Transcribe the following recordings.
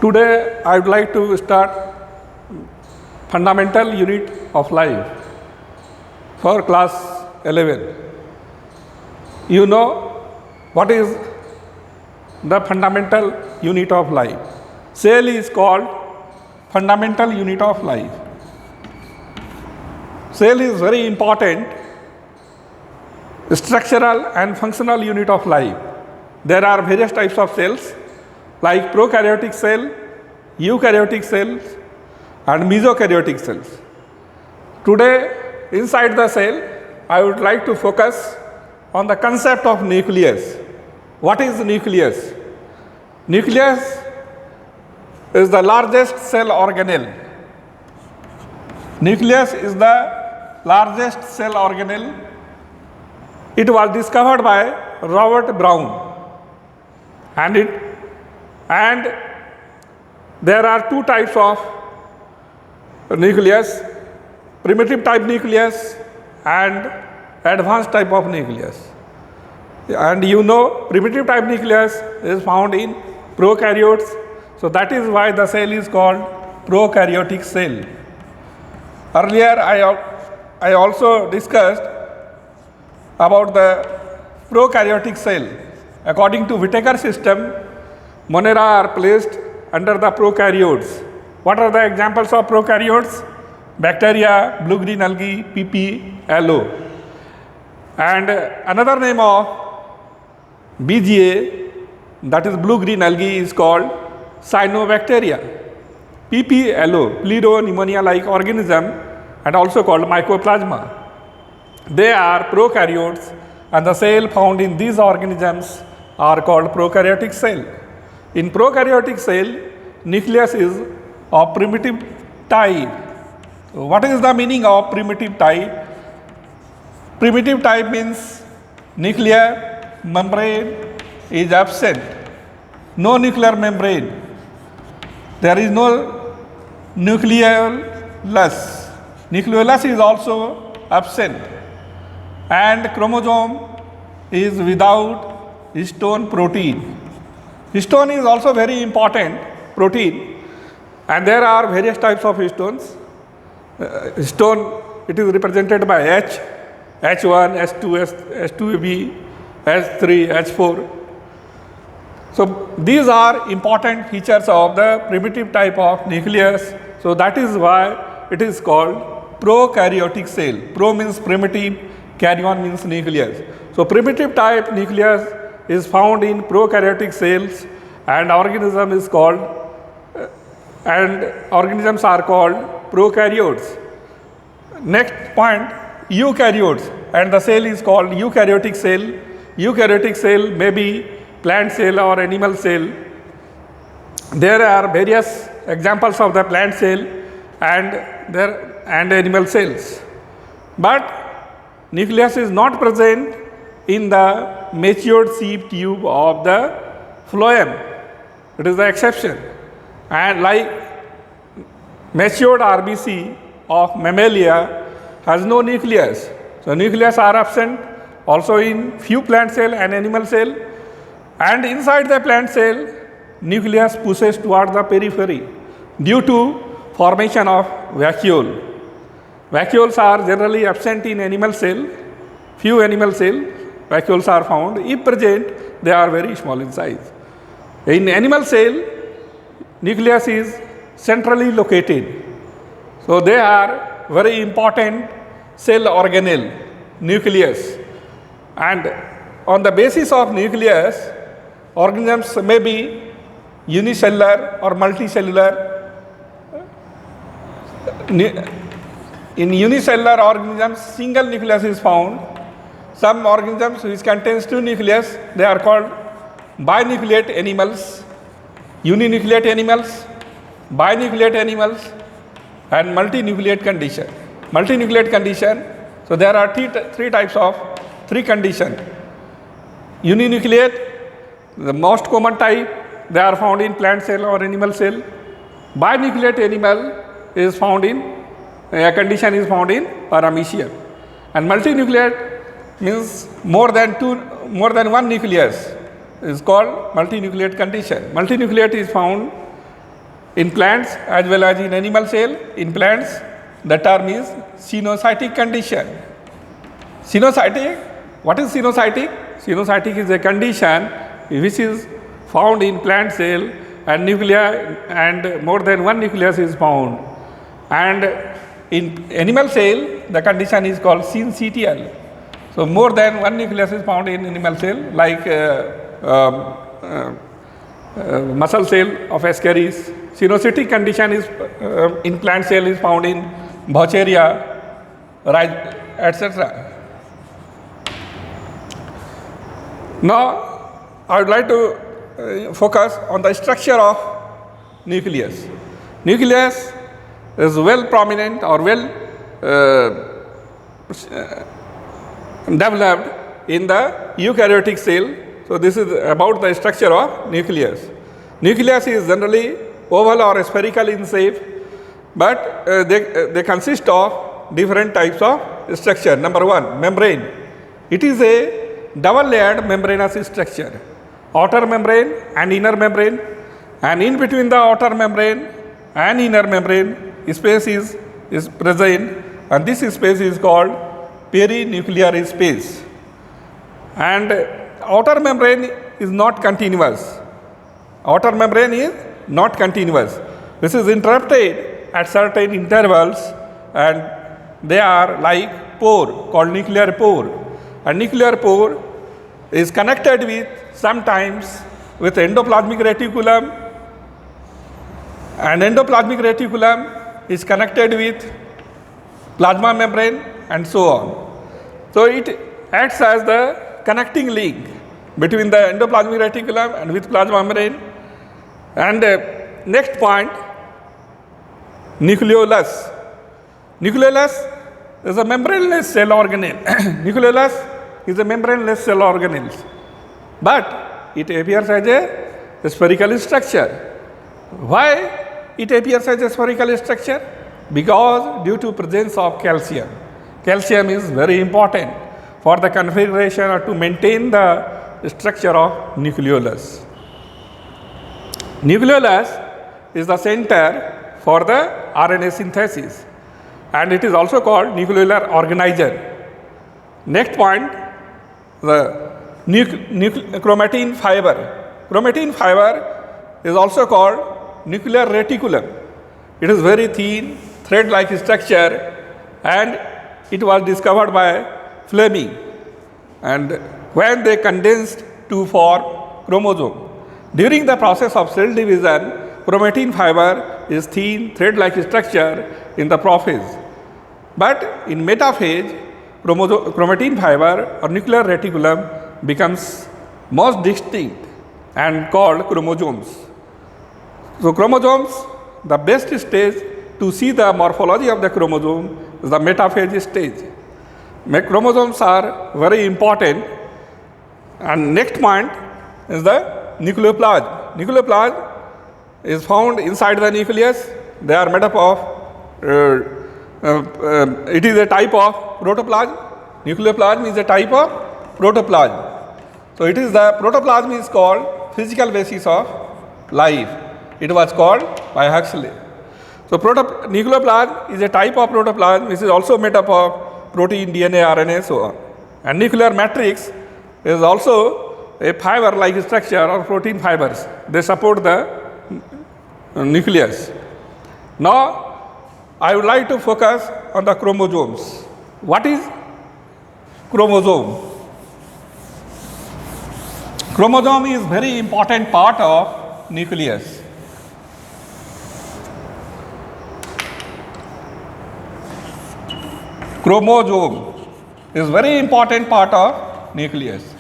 Today I would like to start fundamental unit of life for class 11. You know what is the fundamental unit of life? Cell is called fundamental unit of life. Cell is very important structural and functional unit of life. There are various types of cells like prokaryotic cell, eukaryotic cells and mesokaryotic cells. Today inside the cell I would like to focus on the concept of nucleus. What is nucleus? Nucleus is the largest cell organelle. Nucleus is the largest cell organelle. It was discovered by Robert Brown, and there are two types of nucleus: primitive type nucleus and advanced type of nucleus. And you know primitive type nucleus is found in prokaryotes, so that is why the cell is called prokaryotic cell. Earlier I also discussed about the prokaryotic cell. According to Whittaker system, Monera are placed under the prokaryotes. What are the examples of prokaryotes? Bacteria, blue-green algae, PP, aloe. And another name of BGA, that is blue-green algae, is called cyanobacteria. PP, aloe, pleuro pneumonia-like organism and also called mycoplasma. They are prokaryotes, and the cell found in these organisms are called prokaryotic cell. In prokaryotic cell, nucleus is of primitive type. What is the meaning of primitive type? Primitive type means nuclear membrane is absent. No nuclear membrane. There is no nucleolus. Nucleolus is also absent. And chromosome is without histone protein. Histone is also very important protein, and there are various types of histones. Histone, it is represented by H, H1, H2, H2B, H3, H4. So these are important features of the primitive type of nucleus. So that is why it is called prokaryotic cell. Pro means primitive, karyon means nucleus. So primitive type nucleus is found in prokaryotic cells, and organisms are called prokaryotes. Next point, eukaryotes, and the cell is called eukaryotic cell. Eukaryotic cell may be plant cell or animal cell. There are various examples of the plant cell and animal cells. But nucleus is not present in the matured sieve tube of the phloem. It is the exception. And like matured RBC of mammalia has no nucleus. So nucleus are absent also in few plant cell and animal cell. And inside the plant cell, nucleus pushes toward the periphery due to formation of vacuole. Vacuoles are generally absent in animal cell. Few animal cell vacuoles are found. If present, they are very small in size. In animal cell, nucleus is centrally located. So they are very important cell organelle, nucleus. And on the basis of nucleus, organisms may be unicellular or multicellular. In unicellular organisms, single nucleus is found. Some organisms which contains two nucleus, they are called binucleate animals, uninucleate animals, binucleate animals, and multinucleate condition. Multinucleate condition, so there are three types of three conditions. Uninucleate, the most common type, they are found in plant cell or animal cell. Binucleate animal is found in, a condition is found in paramecium. And multinucleate means more than one nucleus is called multinucleate condition. Multinucleate is found in plants as well as in animal cell. In plants, the term is xenocytic condition. Xenocytic, what is xenocytic? Xenocytic is a condition which is found in plant cell and nuclei, and more than one nucleus is found. And in animal cell, the condition is called syncytial. So more than one nucleus is found in animal cell, like muscle cell of Ascaris. Xenocytic condition is in plant cell is found in Boucheria, etc. Now, I would like to focus on the structure of nucleus. Nucleus is well prominent or well developed in the eukaryotic cell. So, this is about the structure of nucleus. Nucleus is generally oval or spherical in shape, but they consist of different types of structure. Number one, membrane. It is a double layered membranous structure, outer membrane and inner membrane, and in between the outer membrane and inner membrane space is present, and this space is called perinuclear space. And outer membrane is not continuous. Outer membrane is not continuous. This is interrupted at certain intervals, and they are like pore called nuclear pore. A nuclear pore is connected with sometimes with endoplasmic reticulum, and endoplasmic reticulum is connected with plasma membrane and so on. So it acts as the connecting link between the endoplasmic reticulum and with plasma membrane. And next point, nucleolus. Nucleolus is a membraneless cell organelle. Nucleolus is a membraneless cell organelle, but it appears as a spherical structure. Why it appears as a spherical structure? Because due to presence of calcium. Calcium is very important for the configuration or to maintain the structure of nucleolus. Nucleolus is the center for the RNA synthesis, and it is also called nucleolar organizer. Next point, the chromatin fiber. Chromatin fiber is also called nuclear reticulum. It is very thin, thread-like structure, and it was discovered by Fleming. And when they condensed to form chromosome, during the process of cell division, chromatin fiber is thin, thread-like structure in the prophase. But in metaphase, chromatin fiber or nuclear reticulum becomes most distinct and called chromosomes. So chromosomes, the best stage to see the morphology of the chromosome is the metaphase stage. Chromosomes are very important. And next point is the nucleoplasm. Nucleoplasm is found inside the nucleus. They are made up of it is a type of protoplasm. Nucleoplasm is a type of protoplasm. So it is the protoplasm is called physical basis of life. It was called by Huxley. So nucleoplasm is a type of protoplasm which is also made up of protein, DNA, RNA, so on. And nuclear matrix is also a fiber-like structure or protein fibers. They support the nucleus. Now, I would like to focus on the chromosomes. What is chromosome? Chromosome is very important part of nucleus. Chromosome is very important part of nucleus.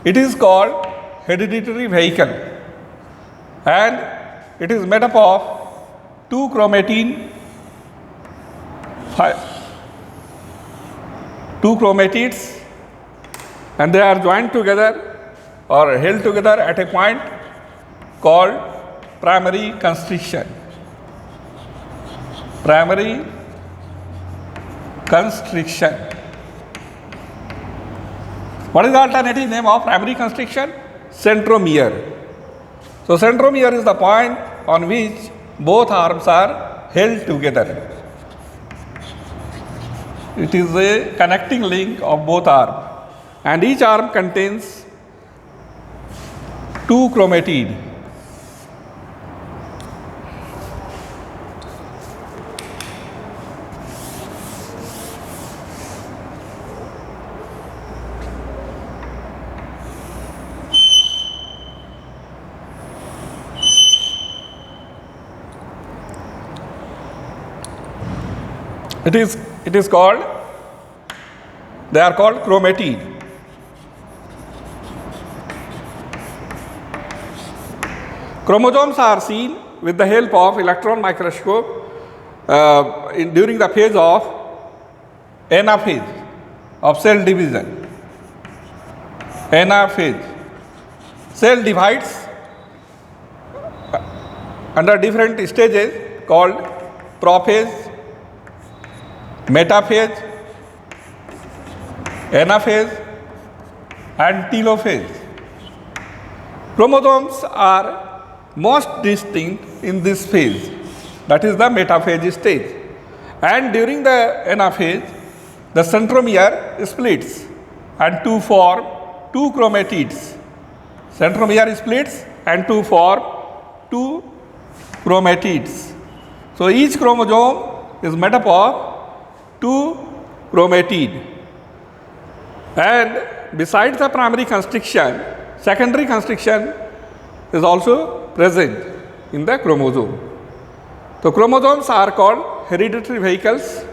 It is called hereditary vehicle, and it is made up of two chromatids, and they are joined together or held together at a point called primary constriction. Primary constriction. What is the alternative name of primary constriction? Centromere. So centromere is the point on which both arms are held together. It is a connecting link of both arms, and each arm contains two chromatids. It is called, they are called chromatid. Chromosomes are seen with the help of electron microscope during the phase of anaphase of cell division. Anaphase. Cell divides under different stages called prophase, metaphase, anaphase, and telophase. Chromosomes are most distinct in this phase, that is the metaphase stage. And during the anaphase, the centromere splits and to form two chromatids. Centromere splits and to form two chromatids. So each chromosome is made up of two chromatids. And besides the primary constriction, secondary constriction is also present in the chromosome. So chromosomes are called hereditary vehicles,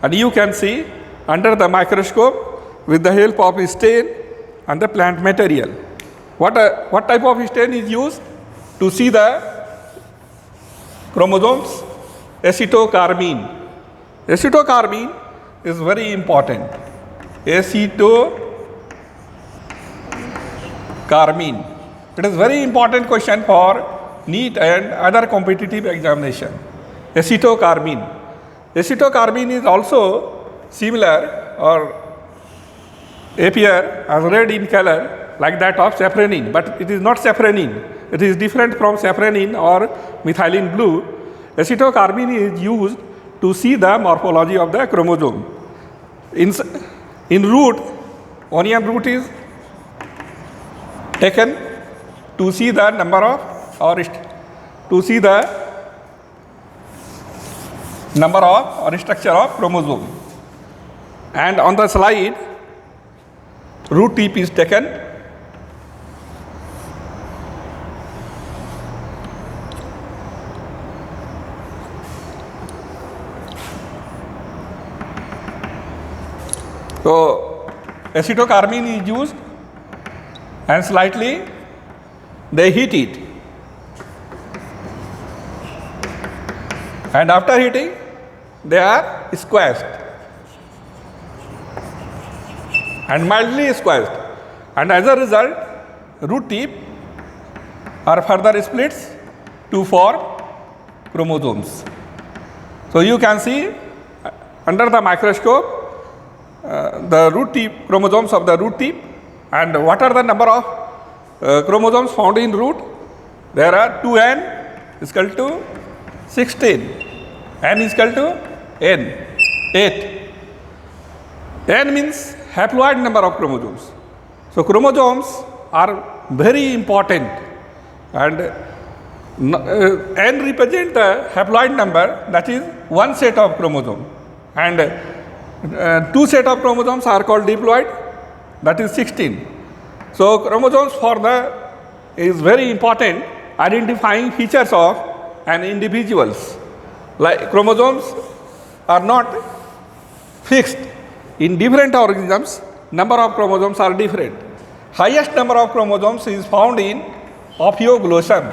and you can see under the microscope with the help of stain and the plant material. What type of stain is used to see the chromosomes? Acetocarmine. Acetocarmine is very important. Acetocarmine. It is very important question for NEET and other competitive examination. Acetocarmine. Acetocarmine is also similar or appear as red in color like that of safranin, but it is not safranin. It is different from safranin or methylene blue. Acetocarmine is used to see the morphology of the chromosome. In root, onion root is taken to see the number of or structure of chromosome. And on the slide, root tip is taken. So acetocarmine is used and slightly they heat it, and after heating they are squashed and mildly squashed, and as a result root tip are further splits to form chromosomes. So you can see under the microscope the root tip, chromosomes of the root tip, and what are the number of chromosomes found in root? There are 2n is equal to 16, n is equal to n, 8. N means haploid number of chromosomes. So chromosomes are very important, and n represent the haploid number, that is one set of chromosome, and two set of chromosomes are called diploid, that is 16. So chromosomes is very important identifying features of an individuals. Like chromosomes are not fixed. In different organisms, number of chromosomes are different. Highest number of chromosomes is found in Ophioglossum.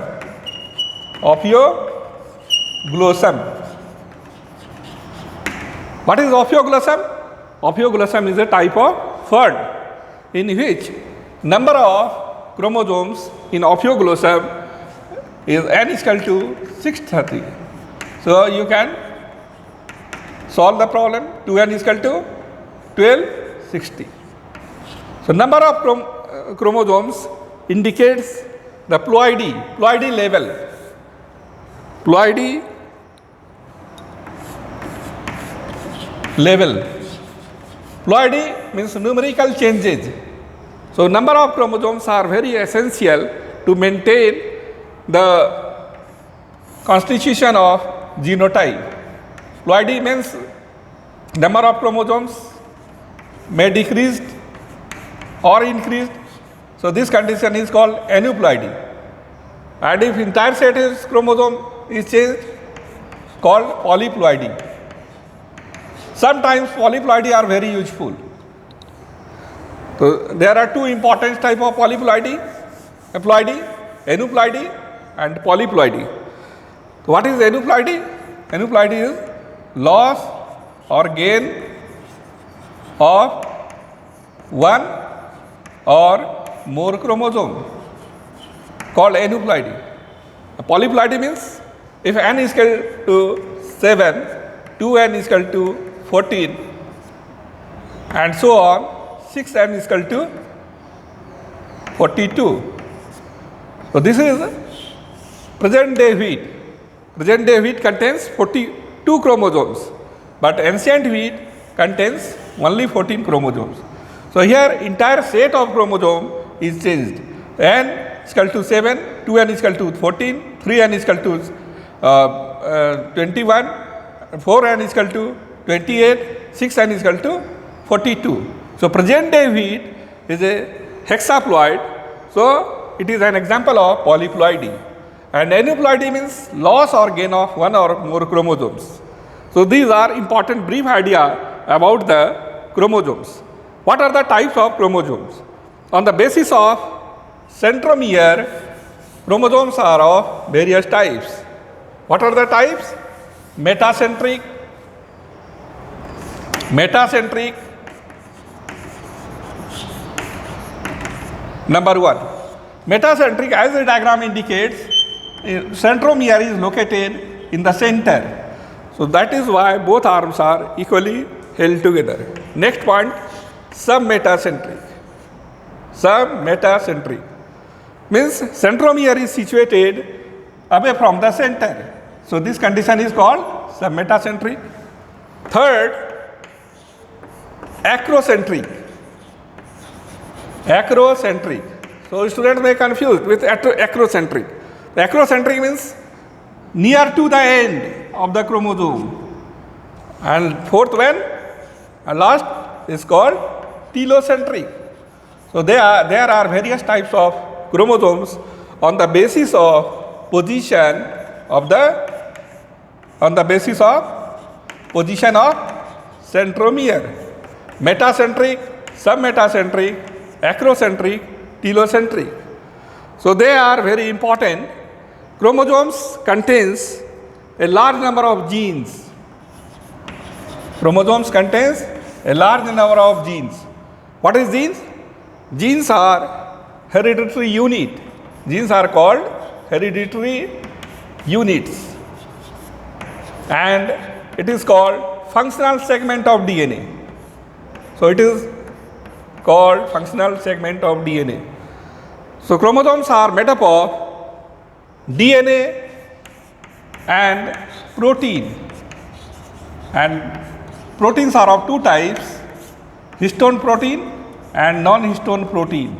Ophioglossum. What is Ophioglossum? Ophioglossum is a type of fern in which number of chromosomes in Ophioglossum is n is equal to 630. So you can solve the problem. 2n is equal to 1260. So number of chromosomes indicates the ploidy level. ploidy level. Ploidy means numerical changes. So number of chromosomes are very essential to maintain the constitution of genotype. Ploidy means number of chromosomes may decrease or increase. So this condition is called aneuploidy. And if entire set is chromosome is changed, called polyploidy. Sometimes polyploidy are very useful. So there are two important types of polyploidy: aneuploidy and polyploidy. What is aneuploidy? Aneuploidy is loss or gain of one or more chromosome, called aneuploidy. Polyploidy means if n is equal to 7, 2n is equal to 14, and so on, 6n is equal to 42. So this is present day wheat. Present day wheat contains 42 chromosomes, but ancient wheat contains only 14 chromosomes. So here entire set of chromosome is changed. N is equal to 7, 2n is equal to 14, 3n is equal to 21, 4n is equal to 28, 6n is equal to 42. So present day wheat is a hexaploid. So it is an example of polyploidy. And aneuploidy means loss or gain of one or more chromosomes. So these are important brief idea about the chromosomes. What are the types of chromosomes? On the basis of centromere, chromosomes are of various types. What are the types? Metacentric, number one. Metacentric, as the diagram indicates, centromere is located in the center. So that is why both arms are equally held together. Next point, submetacentric. Submetacentric means centromere is situated away from the center. So this condition is called submetacentric. Third, acrocentric. So students may confuse with acrocentric. Acrocentric means near to the end of the chromosome. And fourth one, and last is called telocentric. So there are various types of chromosomes on the basis of position of centromere. Metacentric, submetacentric, acrocentric, telocentric. So they are very important. Chromosomes contains a large number of genes. Chromosomes contains a large number of genes. What is genes? Genes are hereditary unit. Genes are called hereditary units. And it is called functional segment of DNA. So it is called functional segment of DNA. So chromosomes are made up of DNA and protein. And proteins are of two types, histone protein and non-histone protein.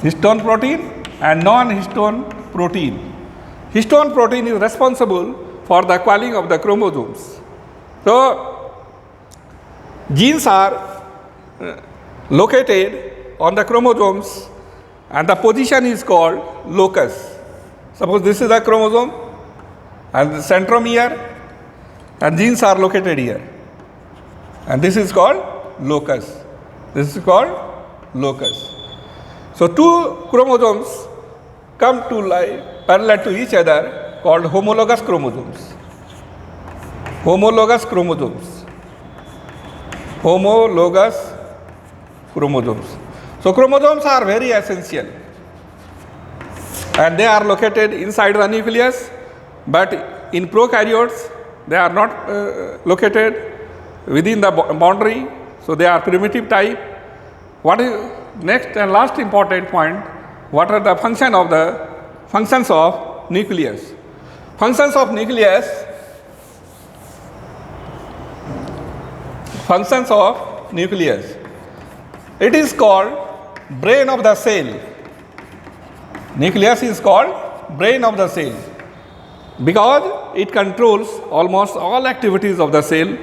Histone protein and non-histone protein. Histone protein is responsible for the coiling of the chromosomes. So genes are located on the chromosomes and the position is called locus. Suppose this is a chromosome and the centromere and genes are located here. And this is called locus. This is called locus. So two chromosomes come to lie parallel to each other called homologous chromosomes. Homologous chromosomes. Homologous chromosomes. So chromosomes are very essential and they are located inside the nucleus, but in prokaryotes they are not located within the boundary, so they are primitive type. What is next and last important point? What are the functions of nucleus? Functions of nucleus. Functions of nucleus. It is called brain of the cell. Nucleus is called brain of the cell because it controls almost all activities of the cell